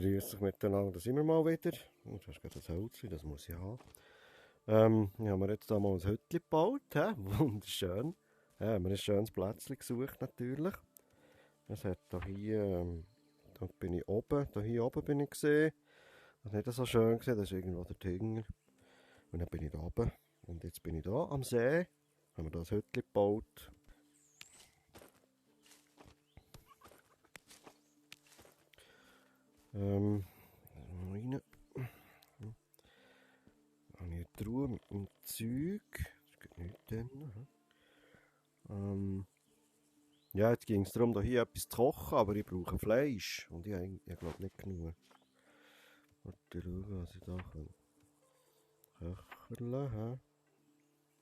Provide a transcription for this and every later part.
Grüß euch miteinander, da sind wir mal wieder. Und du hast gerade das Holz, das muss ich haben. Ich habe mir jetzt da mal ein Hütchen gebaut, he? Wunderschön. Ja, haben wir ein schönes Plätzchen gesucht natürlich. Es hat hier, da bin ich oben, hier oben bin ich gesehen. Das ist nicht so schön gesehen, das ist irgendwo der Tinger. Und dann bin ich da oben. Und jetzt bin ich da am See, haben wir da ein Hütchen gebaut. Rein. Da habe ich eine Truhe mit dem Zeug. Das geht nicht drin. Ja, jetzt ging es darum, hier etwas zu kochen, aber ich brauche Fleisch. Und ich glaube nicht genug. Warte, schauen, was ich da kann. Köcherle,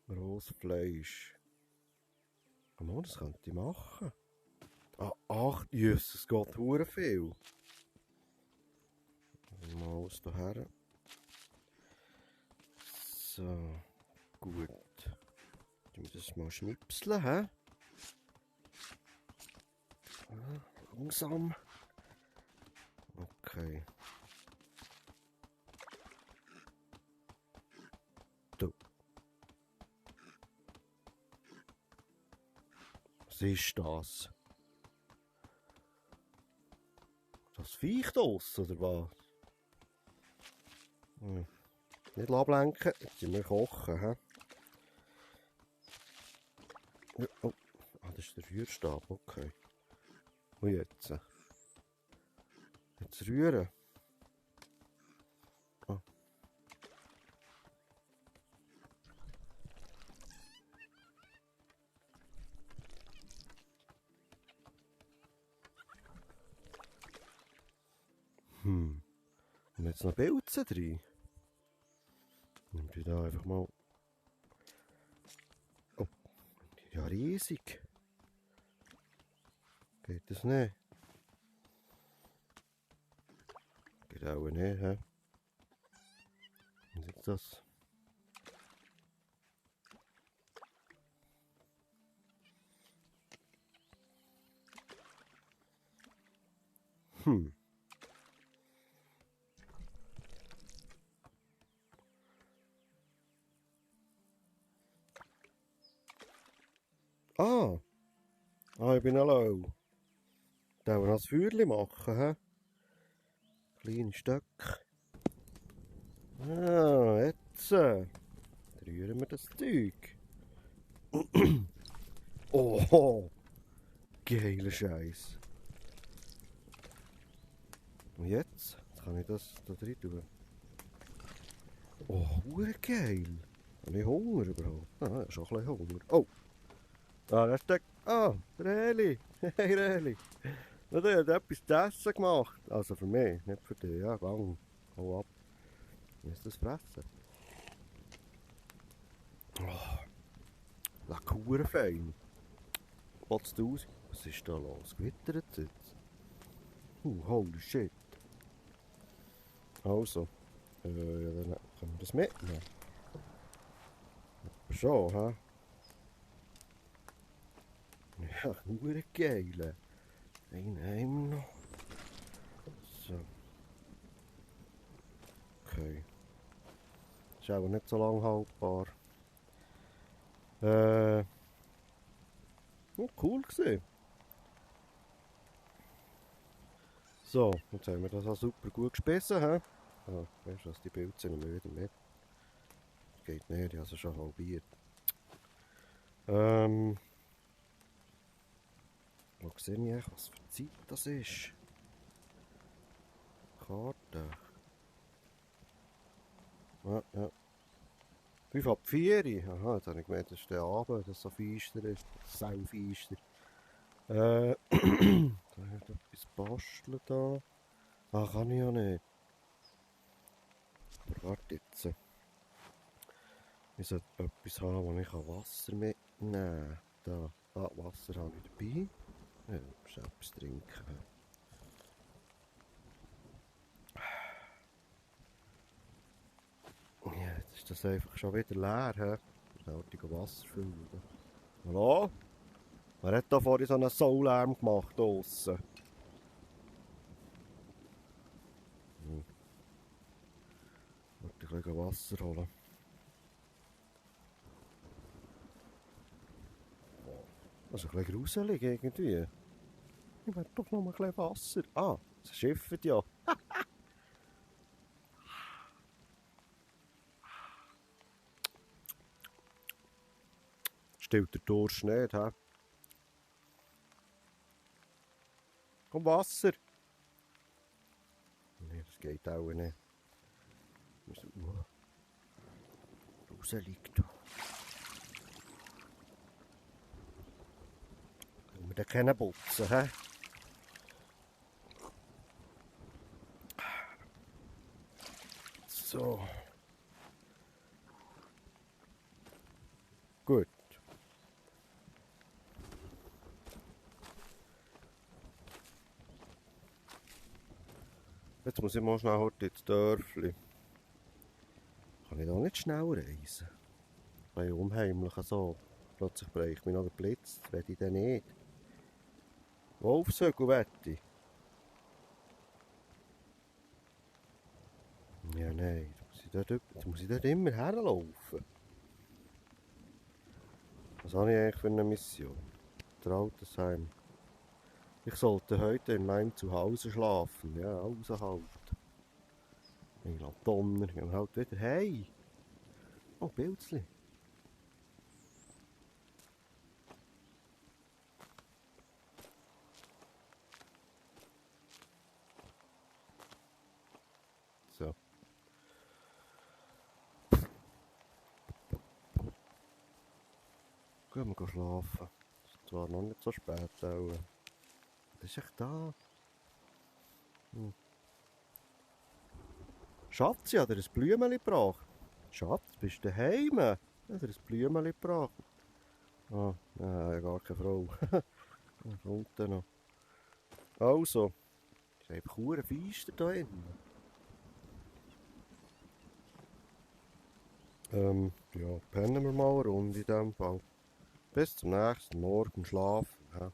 rohes Fleisch. Oh, das könnte ich machen. Ah, ach, Jesus, es geht hure viel. Mal aus daher. So, gut. Ich muss das mal schnipseln, hä? Langsam. Okay. Du. Was ist das? Das Viech draussen, oder was? Nicht ablenken, jetzt sind wir kochen, hä? Oh, das ist der Rührstab, okay. Und jetzt? Jetzt rühren. Ah. Und jetzt noch Pilze drin. Nimm die da einfach mal. Oh, ja riesig. Geht das nicht? Geht auch nicht, hä? Und jetzt das. Ah! Ah, ich bin allein. Da wir noch ein Feuerchen machen, hä? Kleine Stücke. Ah, jetzt. Rühren wir das Zeug. Oh, geiler Scheiß. Und jetzt? Jetzt kann ich das da drin tun. Oh, geil. Habe ich Hunger überhaupt? Ah, ich habe schon ein bisschen Hunger. Oh! Ah, da steckt. Ah, der Heli. Hey, Heli. Na, der hat etwas zu essen gemacht. Also für mich, nicht für dich. Ja, gang. Hau ab. Wie ist das fressen? Oh, lecker fein. Was du aus? Was ist da los? Gewittert es jetzt? Holy shit. Also, ja, dann können wir das mitnehmen. Aber schon, hä? Ja, hure geil. Einen haben wir noch. So. Okay. Ist aber nicht so lang haltbar. Cool gesehen. So, jetzt haben wir das auch super gut gespissen, hä? Ah, weißt du was, die Pilze nehmen wir wieder mit. Geht nicht, ich habe sie schon halbiert. Wo sehe ich eigentlich, was für Zeit das ist? Karte. Ja. 5 ab 4. Aha, jetzt habe ich gemeint, das ist der Abend, dass es so feister ist. Sau feister. Da hat etwas basteln da. Ah, kann ich ja nicht. Aber warte jetzt. Ich sollte etwas haben, wo ich Wasser mitnehmen kann. Da, Wasser habe ich dabei. Ja, ich muss etwas trinken. Ja, jetzt ist das einfach schon wieder leer. Ich sollte Wasser füllen. Hallo? Wer hat da vorhin so einen Saulärm gemacht draussen? bisschen Wasser holen. Das ist ein bisschen gruselig irgendwie. Ich will doch noch mal ein bisschen Wasser. Ah, es schifft ja. Stillt der Durst nicht, hä? Komm, Wasser! Nee, das geht auch nicht. Gruselig da. Können wir den keinen putzen, hä? So. Gut. Jetzt muss ich mal schnell heute ins Dörfli. Kann ich da nicht schnell reisen? Ein bisschen unheimlich so. Plötzlich breche mich noch der Blitz. Das will ich dann nicht. Wolfshögel wette ich. Ja, nein. Jetzt muss ich dort immer herlaufen. Was habe ich eigentlich für eine Mission? Trautenheim. Ich sollte heute in meinem Zuhause schlafen. Ja, also halt. Ich lasse Donner, gehen halt wieder hey. Oh, Pilzli. So. Gehen wir schlafen. Es ist zwar noch nicht so spät, aber das ist echt da. Schatz, ich habe dir ein Blümchen gebracht. Schatz, bist du daheim? Ich habe dir ein Blümchen gebracht. Ah, nein, gar keine Frau. Was kommt denn noch? Also, es ist einfach verdammt feister da drin. Ja, pennen wir mal eine Runde in diesem Fall. Bis zum nächsten Morgen schlafen. Ja.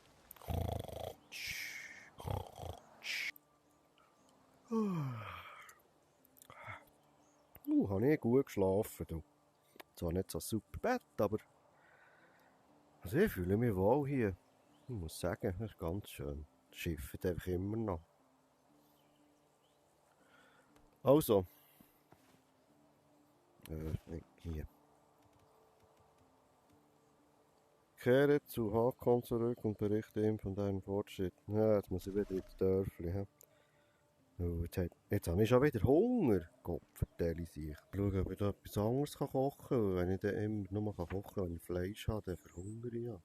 Habe ich gut geschlafen. Du. Zwar nicht so ein super Bett, aber also ich fühle mich wohl hier. Ich muss sagen, das ist ganz schön. Das schifft einfach immer noch. Also, hier. Kehre zu Hakon zurück und berichte ihm von deinem Fortschritt. Ja, jetzt muss ich wieder ins Dörfli. He? Oh, jetzt habe ich schon wieder Hunger. Gott, vertelle sich. Schauen, ob ich da etwas anderes kochen kann. Wenn ich dann immer nur kochen kann, wenn ich Fleisch habe, dann verhungere ich ja.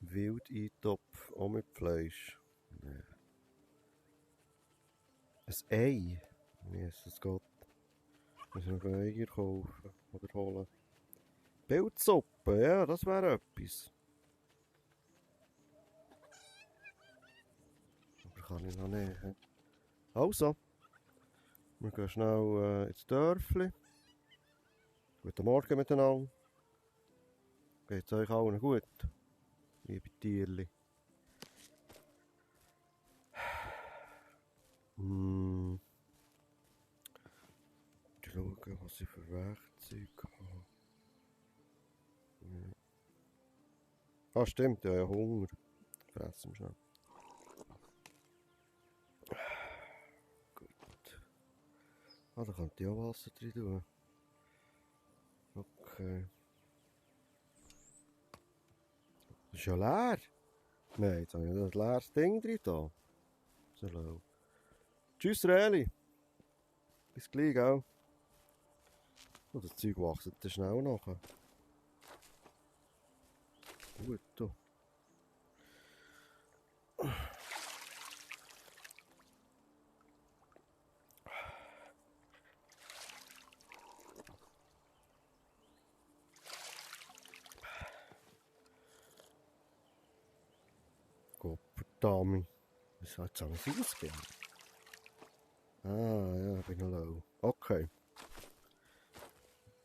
Wildeintopf, auch mit Fleisch. Nee. Ein Ei? Jesus Gott. Muss ich noch Eier kaufen oder holen? Pilzsuppe, ja, das wäre etwas. Aber kann ich noch nicht. He? Also, wir gehen schnell ins Dörfli. Guten Morgen miteinander. Geht's euch allen gut, liebe Tierli? Ich schaue, was ich für Werkzeuge habe. Ja. Ah, stimmt, ja, Hunger. Fressen wir schnell. Gut. Ah, da könnte ich auch Wasser drin tun. Okay. Das ist ja leer. Nein, jetzt habe ich ein leeres Ding drin da. So. Tschüss, Reli. Bis gleich, auch. Oh, das Zeug wächst dann schnell nachher. Gut, du. Gottverdammt. Was hat es alles ausgegeben? Ah, ja, ich bin noch low. Okay.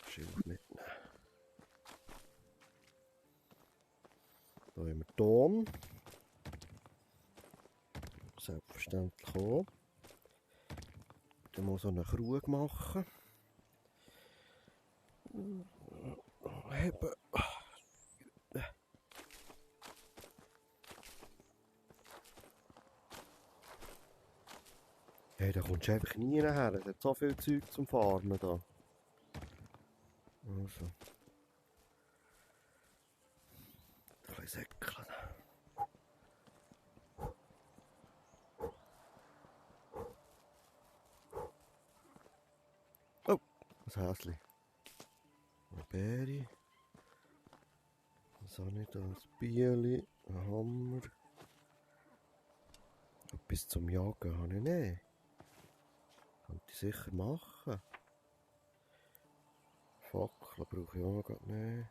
Schild mitnehmen. Da haben wir Ton. Selbstverständlich auch. Dann mal so einen Krug machen. Hey, da kommst du einfach nie her. Es hat so viel Zeug zum Farmen da. Also. Ein bisschen säckeln. Oh, ein Häschen. Eine Beere. Das auch nicht, ein Bieli. Ein Hammer. Etwas zum Jagen habe ich nicht. Könnte ich sicher machen. Fackel brauche ich auch noch nicht.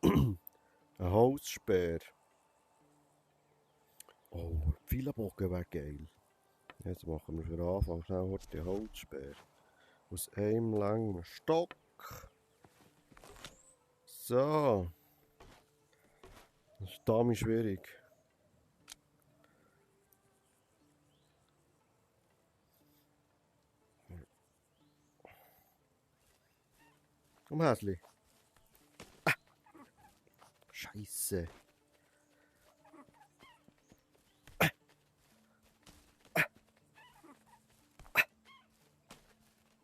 Ein Holzspeer. Oh, viele Bogen wäre geil. Jetzt machen wir für Anfang schnell den Holzspeer. Aus einem langen Stock. So. Das ist damit schwierig. Komm, Häsli. Scheisse.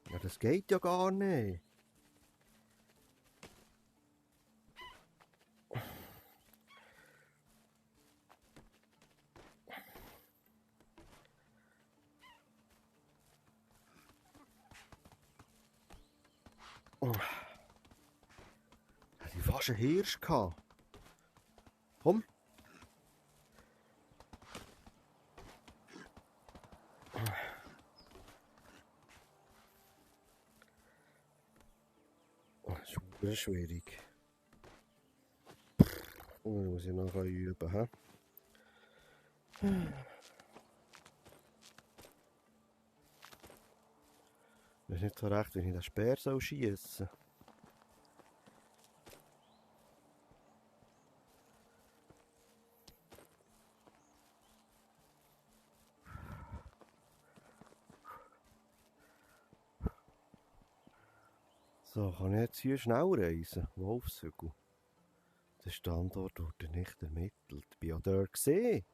Ja, das geht ja gar nicht. Oh. Hätte ich fast einen Hirsch gehabt. Komm. Oh, das ist sehr schwierig. Oh, da muss ich noch üben. He? Ich weiß nicht so recht, wenn ich den Speer schiessen soll. So, kann ich jetzt hier schnell reisen? Wolfshügel. Der Standort wurde nicht ermittelt. Ich bin ja dort gesehen.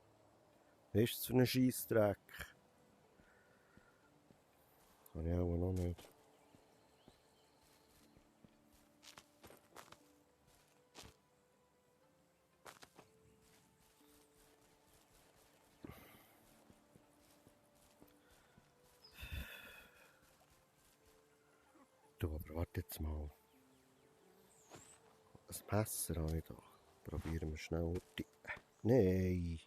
Was ist das für ein Scheissdreck? Kann ich auch noch nicht. Du, aber warte jetzt mal. Ein Messer habe ich da. Probieren wir schnell die... Nein!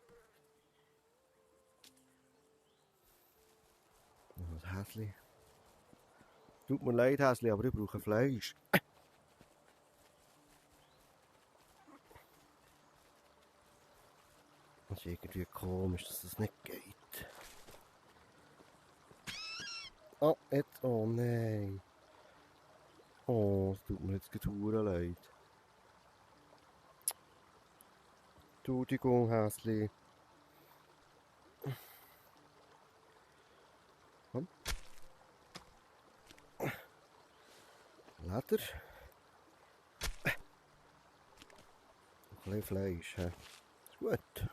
Noch ein Häsli. Tut mir leid, Häsli, aber ich brauche Fleisch. Das ist irgendwie komisch, dass das nicht geht. Oh, jetzt... Oh nein! Oh, es tut mir jetzt verdammt leid. Entschuldigung, Häsli. Komm. Leder. Ein bisschen Fleisch, he? Ist gut.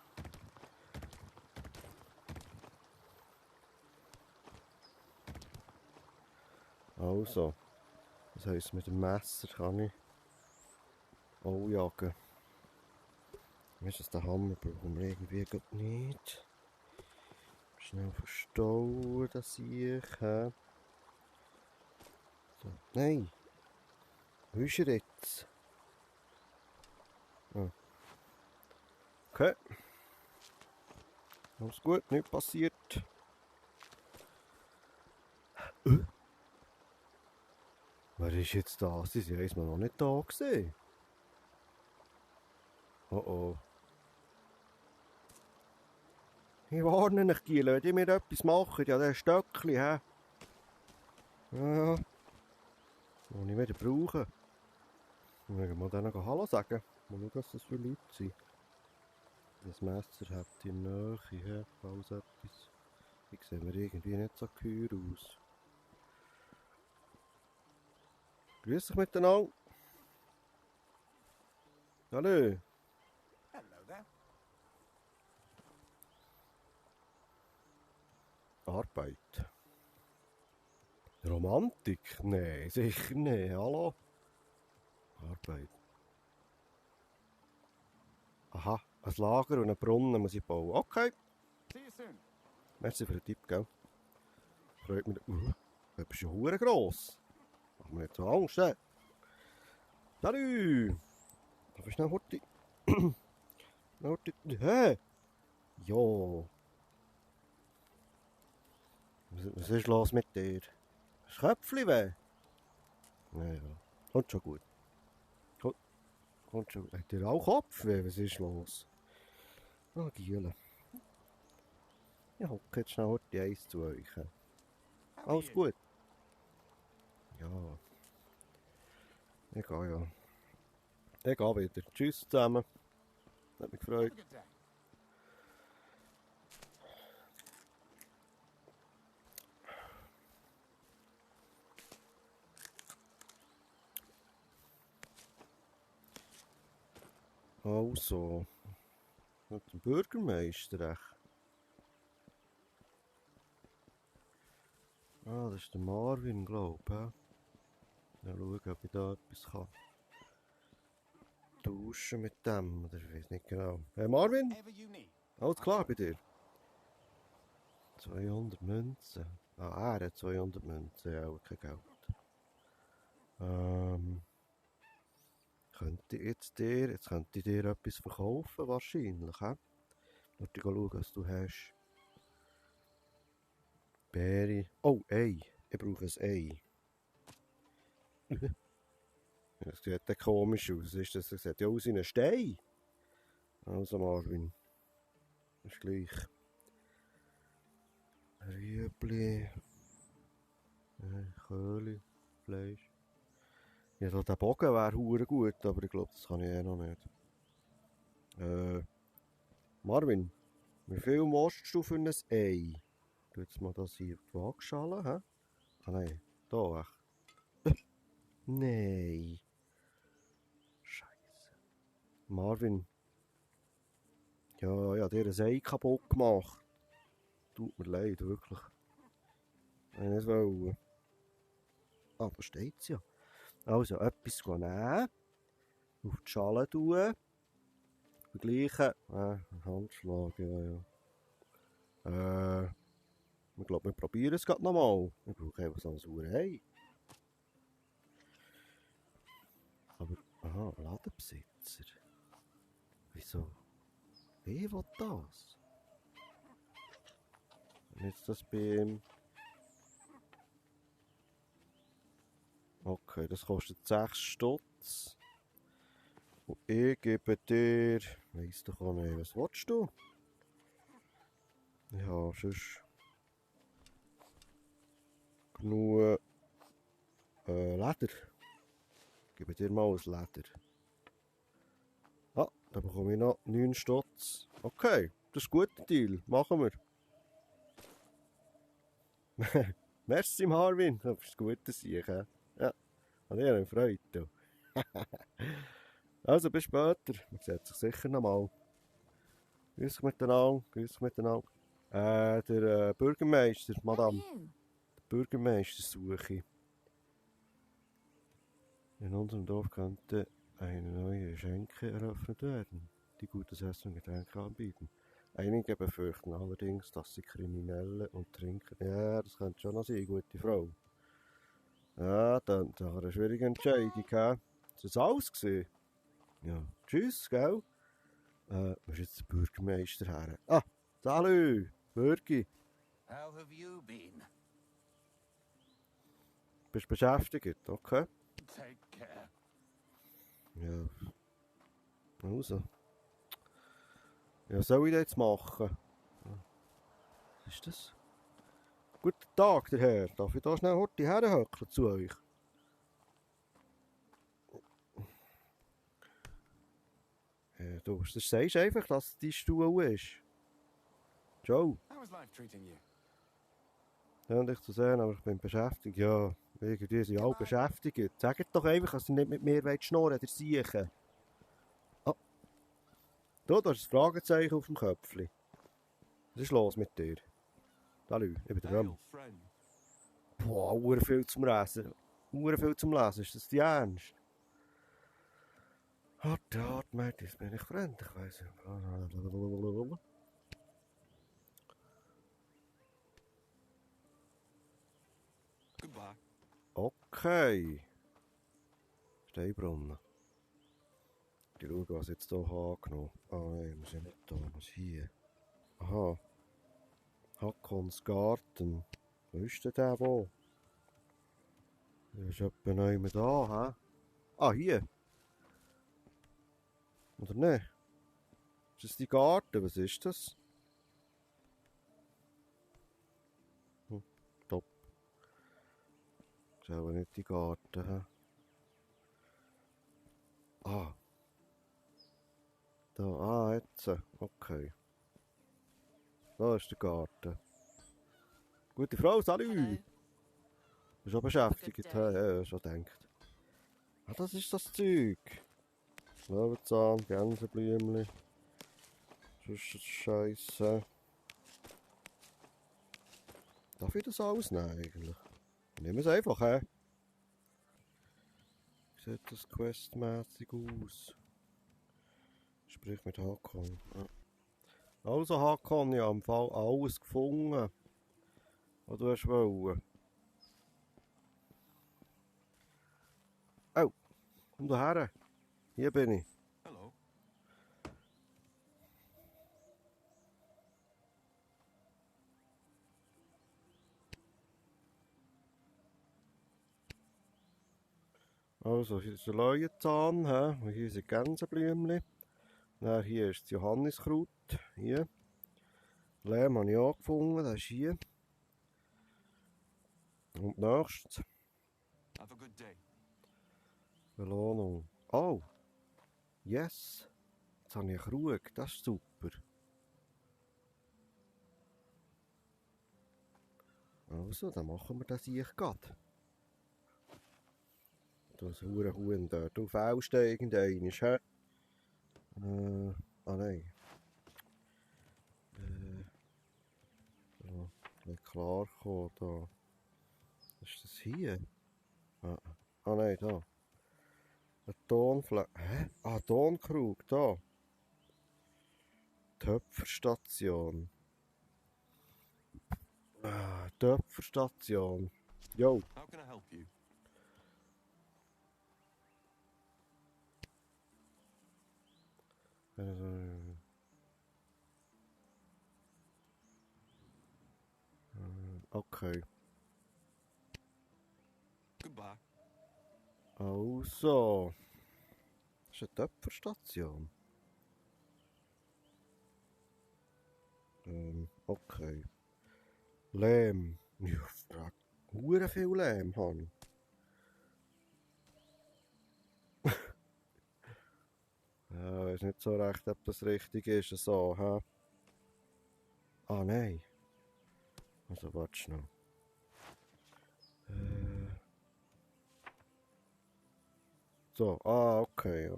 Also, das heisst, mit dem Messer kann ich auch jagen. Weißt du, den Hammer brauchen wir irgendwie grad nicht. Schnell verstauen, das ich. So. Nein! Wo ist er jetzt? Ah. Okay. Alles gut, nichts passiert. Wer ist jetzt da? Sie sind einmal noch nicht da gesehen. Oh oh. Ich warne euch, die Leute, die mir etwas machen. Ja, der Stöckli, hä? Ja. Muss ich wieder brauchen. Ich will mal denen Hallo sagen. Mal schauen, was das für Leute sind. Das Messer hat die Nähe, hä? Falls etwas. Ich sehe mir irgendwie nicht so geheuer aus. Grüß dich miteinander. Hallo. Hello there. Arbeit. Romantik? Nee, sicher nicht. Hallo? Arbeit. Aha, ein Lager und einen Brunnen muss ich bauen. Okay, merci für den Tipp, gell? Freut mich. Du bist ja verdammt gross. Mach mir nicht so Angst, ey. Salut! Darf ich schnell Horti? Horti? Hä? Jo. Was ist los mit dir? Ist Köpfli weh? Ja, kommt schon gut. Kommt schon gut. Hat dir auch Kopfweh? Was ist los? Ah, Giele. Ich hocke jetzt schnell Horti 1 zu euch. Alles gut? Ja. Ich gehe ja. Ich gehe wieder. Tschüss zusammen. Hat mich gefreut. Also. Mit dem Bürgermeister echt. Ah, das ist der Marvin, glaube ich. Ja, schauen, ob ich da etwas kann. Tauschen mit dem, oder ich weiß nicht genau. Hey Marvin, alles klar bei dir? 200 Münzen. Ah, er hat 200 Münzen, ja, aber kein Geld. Jetzt könnte ich dir etwas verkaufen, wahrscheinlich, hä? Muss ich schauen, was du hast. Beere. Oh, Ei. Ich brauche ein Ei. Das sieht ja komisch aus. Ist das? Das sieht ja aus wie ein Stein. Also Marvin. Ist gleich. Rüebli. Köhli. Fleisch. Ja, so der Bogen wäre hure gut, aber ich glaube, das kann ich noch nicht. Marvin, wie viel machst du für ein Ei? Tu jetzt mal das hier auf die Waagschale, hä? Ah nein, da echt. Nein. Scheiße. Marvin. Ja, dir ein Ei kaputt gemacht. Tut mir leid, wirklich. Ich nicht wollen. Ah, da steht's ja. Also, etwas nehmen. Auf die Schale tun. Vergleichen. Handschlag, ja. Ich glaube, wir probieren es gerade nochmal. Ich brauche einfach so ein saures Ei. Aber, aha, Ladenbesitzer. Wieso? Wer will das? Und jetzt das bei ihm. Okay, das kostet 6 Stutz. Und ich gebe dir... Weiss doch auch nicht, was willst du? Ja, sonst... genug... Leder. Ich gebe dir mal ein Leder. Ah, da bekomme ich noch 9 Stutz. Okay, das ist ein guter Deal. Machen wir. Merci Marvin, du bist ein guter Sieg. Ja, an dir eine Freude. Also, bis später. Man sieht sich sicher nochmal. Grüß miteinander. Der Bürgermeister, Madame. Der Bürgermeister suche ich. In unserem Dorf könnte eine neue Schenke eröffnet werden, die gutes Essen und Getränke anbieten. Einige befürchten allerdings, dass sie Kriminelle und Trinker... Ja, das könnte schon noch sein, gute Frau. Ja, dann eine schwierige Entscheidung, hä? Ist das alles gewesen? Ja, tschüss, gell? Wo ist jetzt der Bürgermeister her? Ah, salut, Bürgi. How have you been? Bist beschäftigt, okay? Take care. Ja. Also. Ja, was soll ich jetzt machen? Was ist das? Guten Tag, der Herr. Darf ich da schnell heute herhöckeln zu euch? Du sagst einfach, dass es dein Stuhl ist. Ciao. How is life treating you? Ja, dich zu sehen, aber ich bin beschäftigt. Ja, irgendwie sind alle beschäftigt. Sagt doch einfach, dass ihr nicht mit mir schnurren wollt, ihr Siechen. Ah. Du hast ein Fragezeichen auf dem Köpfchen. Was ist los mit dir? Salut, ich bin der Röm. Hail, friend. Boah, hure viel zum Lesen. Hure viel zum Lesen, ist das die Ernst? Hart, Mate, jetzt bin ich fremd, ich weiss nicht. Goodbye. Okay. Steinbrunnen. Ich schaue, was ich jetzt hier angenommen habe. Ah nein, wir sind nicht da, wir sind hier. Aha. Hackons Garten. Wo ist denn der wo? Der ist etwa neu mit da, hä? Ah, hier. Oder nicht? Ist das die Garten? Was ist das? Top. Das ist aber nicht die Garten, hä? Ah. Da, jetzt. Okay. Da ist der Garten. Gute Frau, salut! Hello. Bist schon beschäftigt, Good day. hä? Ja, schon gedacht. Ah, das ist das Zeug. Löwenzahn, Gänseblümchen. Sonst Scheisse. Darf ich das alles nehmen eigentlich? Ich nehme es einfach, hä? Wie sieht das questmäßig aus? Sprich mit Hakon. Ja. Also Hakon, ich habe im Fall alles gefunden, was du hast wollen. Oh, komm daher. Hier bin ich. Hello. Also, hier ist der Löwenzahn, hä? Und hier sind Gänseblümchen. Dann hier ist das Johanniskraut. Hier. Lehm habe ich auch gefunden, das ist hier. Und nächstes, Have a good day. Belohnung. Oh! Yes! Jetzt habe ich einen Krug, das ist super. Also, dann machen wir das hier gerade. Das Huren dort auf aussteigen, irgendein ist, hä? Ah nein. So, nicht klar gekommen, da. Ist das hier? Ah, nein, da. Ein Tonfläche. Hä? Ah, Tonkrug, da. Töpferstation. Ah, Töpferstation. Jo. How can I help you? Okay. Goodbye. Also. Das ist eine Töpferstation. Okay. Lehm. Ja, frag. Hure viel Lehm habe ich. Ja, weiß nicht so recht, ob das richtig ist. So, hä? Ah, nein. Also, warte schnell. So, okay.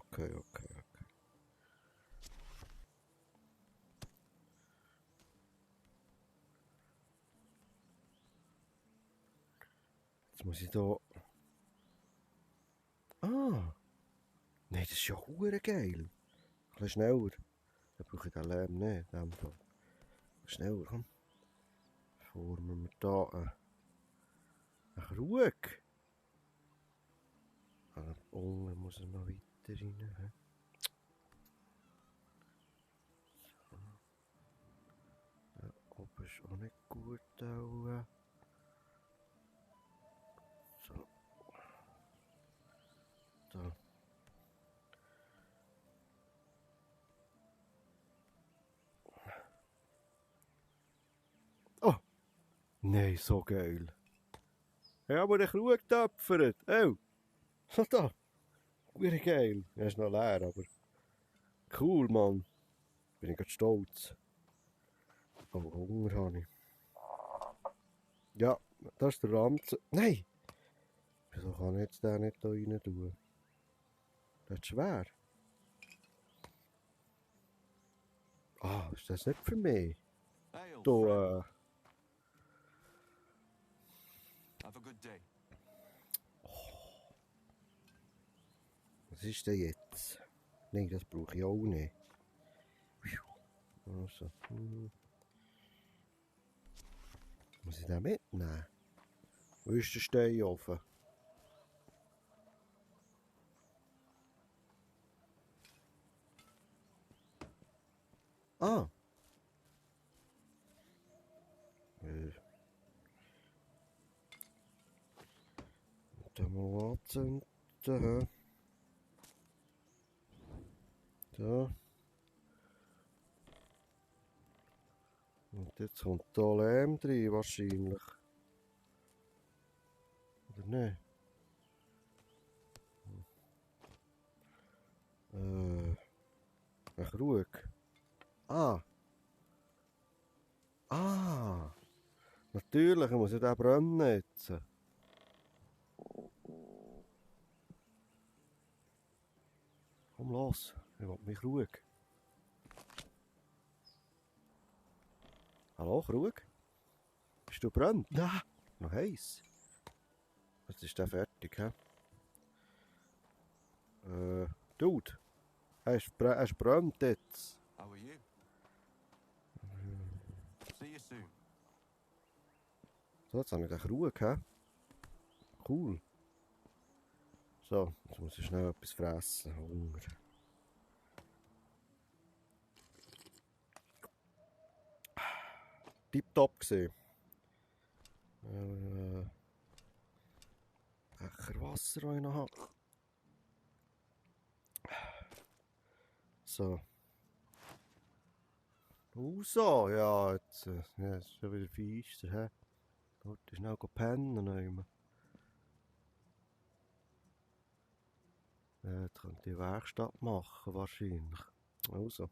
Jetzt muss ich da... Ah! Nein, das ist ja hure geil. Ein bisschen schneller. Dann brauche ich den Lärm nicht, in dem Fall. Schneller, komm. Formen wir da einen Krug. Ah, unten muss er noch weiter rein. He? So. Da oben ist auch nicht gut. Auch. So. Da. Oh! Nein, so geil. Ja, aber der Krug töpfert. Oh! So da. Hure geil. Er ist noch leer, aber... Cool, Mann. Bin ich grad stolz. Oh, Hunger habe ich. Ja, das ist der Ranzen. Nein! Wieso kann ich jetzt den nicht da rein tun? Das ist schwer. Ah, ist das nicht für mich? Hail, Du, friend. good day. Was ist denn jetzt? Nein, das brauche ich auch nicht. Also. Muss ich den mitnehmen? Wo ist der Steinofen? Ah. Da mal anzünden. Da. Und jetzt kommt da Lärm drin, wahrscheinlich. Oder nicht? Ein Krug. Ah. Ah. Natürlich, muss ich den brennen jetzt. Komm los, ich will mich Krug. Hallo, Krug? Bist du brennt? Nein. Noch heiß. Jetzt ist der fertig, hä? Dude. Es brennt jetzt. How are you? See you soon. So, jetzt habe ich den Krug, hä? Cool. So, jetzt muss ich schnell etwas fressen. Hunger. Tipptopp gesehen. Becher Wasser, den ich noch habe. So. So, ja, jetzt ja, ist schon wieder feister, hä? Dort ist schnell pennen. Jetzt könnte ich Werkstatt machen, wahrscheinlich. Also,